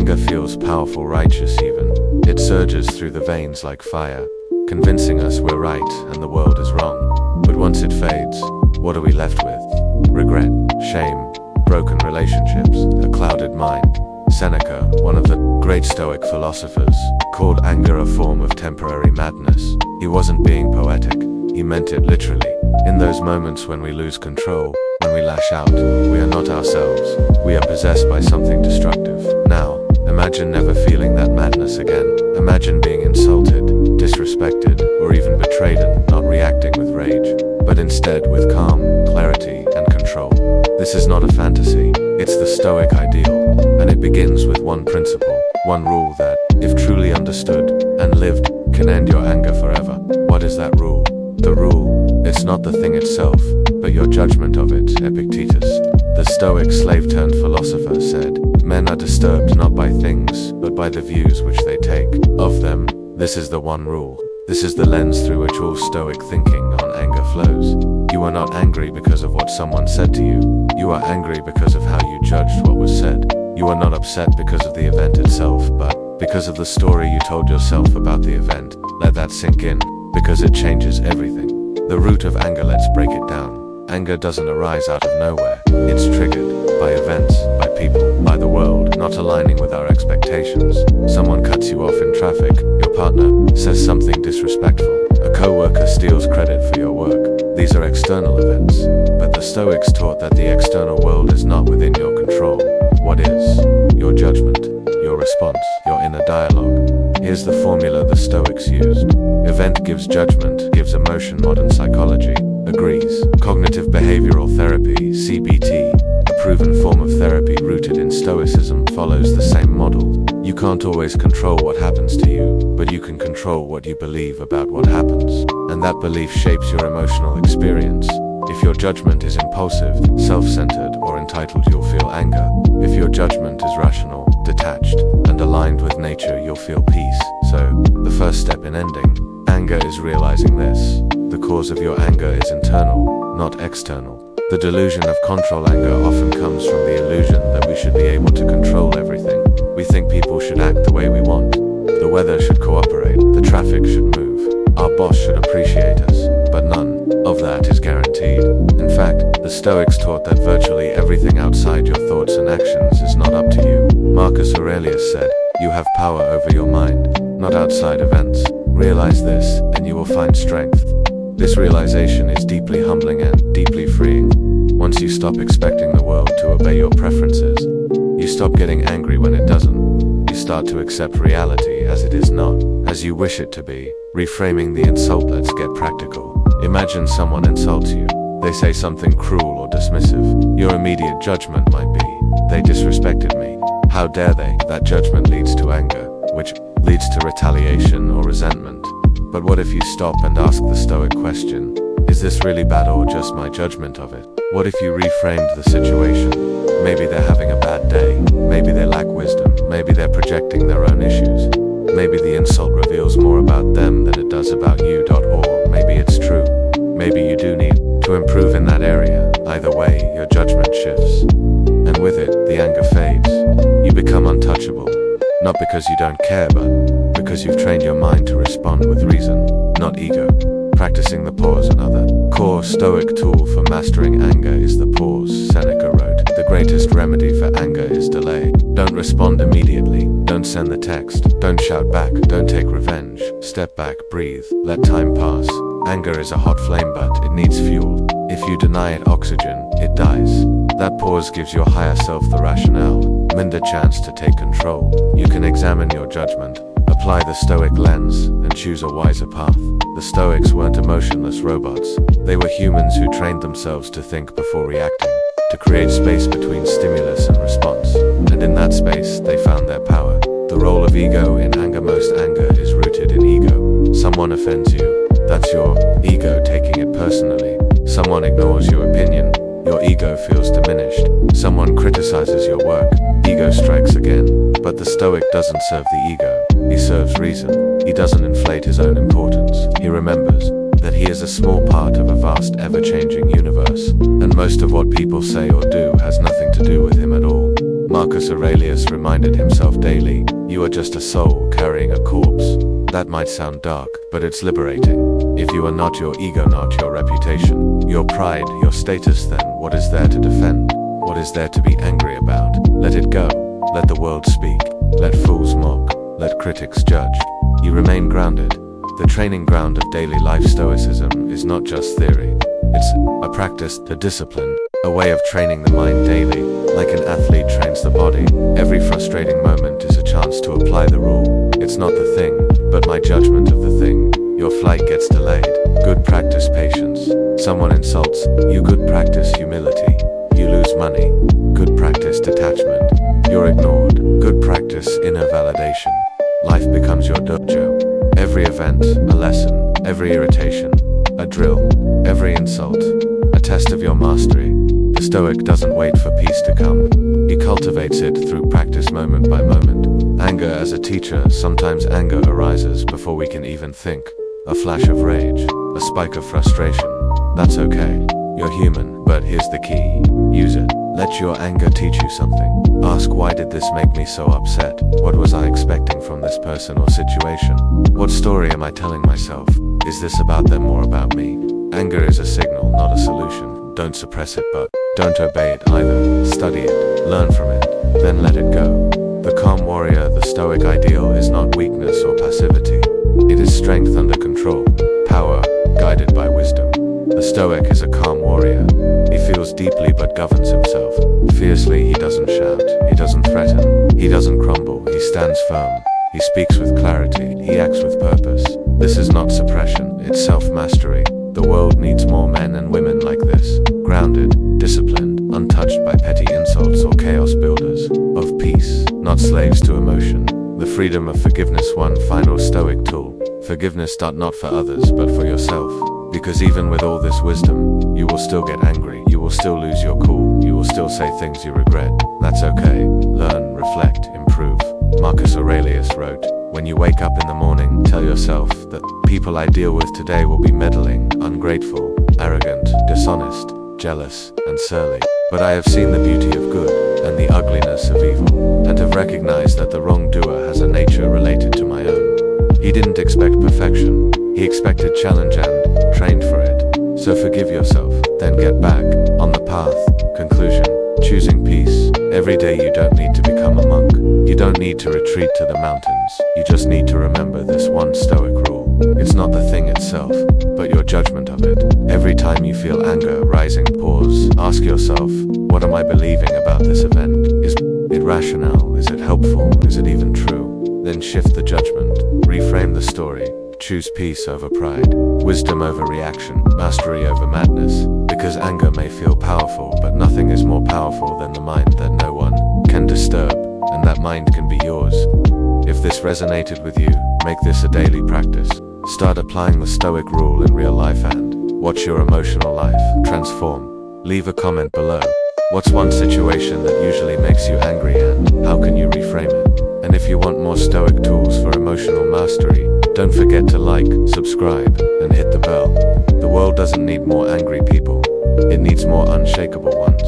Anger feels powerful, righteous even. It surges through the veins like fire, convincing us we're right and the world is wrong. But once it fades, what are we left with? Regret, shame, broken relationships, a clouded mind. Seneca, one of the great Stoic philosophers, called anger a form of temporary madness. He wasn't being poetic, he meant it literally. In those moments when we lose control, when we lash out, we are not ourselves. We are possessed by something destructive. Now, imagine never feeling that madness again. Imagine being insulted, disrespected, or even betrayed and not reacting with rage, but instead with calm, clarity, and control. This is not a fantasy, it's the Stoic ideal, and it begins with one principle, one rule that, if truly understood and lived, can end your anger forever. What is that rule? The rule, it's not the thing itself, but your judgment of it. Epictetus, the Stoic slave-turned-philosopher, said, "Men are disturbed not by things, but by the views which they take of them." This is the one rule. This is the lens through which all Stoic thinking on anger flows. You are not angry because of what someone said to you. You are angry because of how you judged what was said. You are not upset because of the event itself, but because of the story you told yourself about the event. Let that sink in, because it changes everything. The root of anger, let's break it down. Anger doesn't arise out of nowhere. It's triggered by events, by people, by the world not aligning with our expectations. Someone cuts you off in traffic, your partner says something disrespectful, a co-worker steals credit for your work. These are external events, but the Stoics taught that the external world is not within your control. What is? Your judgment, your response, your inner dialogue. Here's the formula the Stoics used. Event gives judgment, gives emotion. Modern psychology agrees. Cognitive behavioral therapy, CBT, a proven form of therapy rooted in Stoicism, follows the same model. You can't always control what happens to you, but you can control what you believe about what happens, and that belief shapes your emotional experience. If your judgment is impulsive, self-centered, or entitled, you'll feel anger. If your judgment is rational, detached, and aligned with nature, you'll feel peace. So, the first step in ending anger is realizing this. The cause of your anger is internal, not external. The delusion of control. Anger often comes from the illusion that we should be able to control everything. We think people should act the way we want. The weather should cooperate, the traffic should move, our boss should appreciate us, but none of that is guaranteed. In fact, the Stoics taught that virtually everything outside your thoughts and actions is not up to you. Marcus Aurelius said, "You have power over your mind, not outside events. Realize this, and you will find strength." This realization is deeply humbling and deeply freeing. Once you stop expecting the world to obey your preferences, you stop getting angry when it doesn't. You start to accept reality as it is, not as you wish it to be. Reframing the insult. Let's get practical. Imagine someone insults you. They say something cruel or dismissive. Your immediate judgment might be, "They disrespected me. How dare they?" That judgment leads to anger, which leads to retaliation or resentment. But what if you stop and ask the Stoic question, is this really bad or just my judgment of it? What if you reframed the situation? Maybe they're having a bad day, maybe they lack wisdom, maybe they're projecting their own issues. Maybe the insult reveals more about them than it does about you. Or maybe it's true. Maybe you do need to improve in that area. Either way, your judgment shifts. And with it, the anger fades. You become untouchable. Not because you don't care, but because you've trained your mind to respond with reason, not ego. Practicing the pause. Another core Stoic tool for mastering anger is the pause. Seneca wrote, "The greatest remedy for anger is delay." Don't respond immediately. Don't send the text. Don't shout back. Don't take revenge. Step back, breathe, let time pass. Anger is a hot flame, but it needs fuel. If you deny it oxygen, it dies. That pause gives your higher self the rationale, and the chance to take control. You can examine your judgment, apply the Stoic lens, and choose a wiser path. The Stoics weren't emotionless robots. They were humans who trained themselves to think before reacting, to create space between stimulus and response. And in that space, they found their power. The role of ego in anger. Most anger is rooted in ego. Someone offends you, that's your ego taking it personally. Someone ignores your opinion, your ego feels diminished. Someone criticizes your work, ego strikes again. But the Stoic doesn't serve the ego, he serves reason. He doesn't inflate his own importance. He remembers that he is a small part of a vast, ever-changing universe, and most of what people say or do has nothing to do with him at all. Marcus Aurelius reminded himself daily, "You are just a soul carrying a corpse." That might sound dark, but it's liberating. If you are not your ego, not your reputation, your pride, your status, then what is there to defend? What is there to be angry about? Let it go. Let the world speak. Let fools mock. Let critics judge. You remain grounded. The training ground of daily life Stoicism is not just theory. It's a practice, a discipline, a way of training the mind daily, like an athlete trains the body. Every frustrating moment is a chance to apply the rule. It's not the thing, but my judgment of the thing. Your flight gets delayed. Good practice patience. Someone insults you. Good practice humility. You lose money. Good practice detachment. You're ignored. Good practice inner validation. Life becomes your dojo. Every event, a lesson. Every irritation, a drill. Every insult, a test of your mastery. The Stoic doesn't wait for peace to come. He cultivates it through practice moment by moment. Anger as a teacher. Sometimes anger arises before we can even think. A flash of rage, a spike of frustration. That's okay. You're human, but here's the key. Use it. Let your anger teach you something. Ask, why did this make me so upset? What was I expecting from this person or situation? What story am I telling myself? Is this about them or about me? Anger is a signal, not a solution. Don't suppress it, but don't obey it either. Study it, learn from it, then let it go. The calm warrior, the Stoic ideal, is not weakness or passivity. It is strength under control, power, guided by wisdom. The Stoic is a calm warrior. He feels deeply but governs himself. Fiercely, he doesn't shout, he doesn't threaten, he doesn't crumble, he stands firm. He speaks with clarity, he acts with purpose. This is not suppression, it's self-mastery. The world needs more men and women like this. Grounded, disciplined, untouched by petty insults or chaos builders. Of peace, not slaves to emotion. The freedom of forgiveness. One final Stoic tool. Forgiveness not for others, but for yourself. Because even with all this wisdom, you will still get angry, you will still lose your cool, you will still say things you regret. That's okay. Learn, reflect, improve. Marcus Aurelius wrote, "When you wake up in the morning, tell yourself that people I deal with today will be meddling, ungrateful, arrogant, dishonest, jealous, and surly. But I have seen the beauty of good, and the ugliness of evil, and have recognized that the wrongdoer has a nature related to my own." He didn't expect perfection, he expected challenge and trained for it. So forgive yourself, then get back on the path. Conclusion: choosing peace. Every day you don't need to become a monk. You don't need to retreat to the mountains. You just need to remember this one Stoic rule. It's not the thing itself, but your judgment of it. Every time you feel anger rising, pause. Ask yourself, what am I believing about this event? Is it rational? Is it helpful? Is it even true? Then shift the judgment. Reframe the story. Choose peace over pride, wisdom over reaction, mastery over madness. Because anger may feel powerful, but nothing is more powerful than the mind that no one can disturb, and that mind can be yours. If this resonated with you, make this a daily practice. Start applying the Stoic rule in real life and watch your emotional life transform. Leave a comment below. What's one situation that usually makes you angry and how can you reframe it? And if you want more Stoic tools for emotional mastery, don't forget to like, subscribe, and hit the bell. The world doesn't need more angry people. It needs more unshakable ones.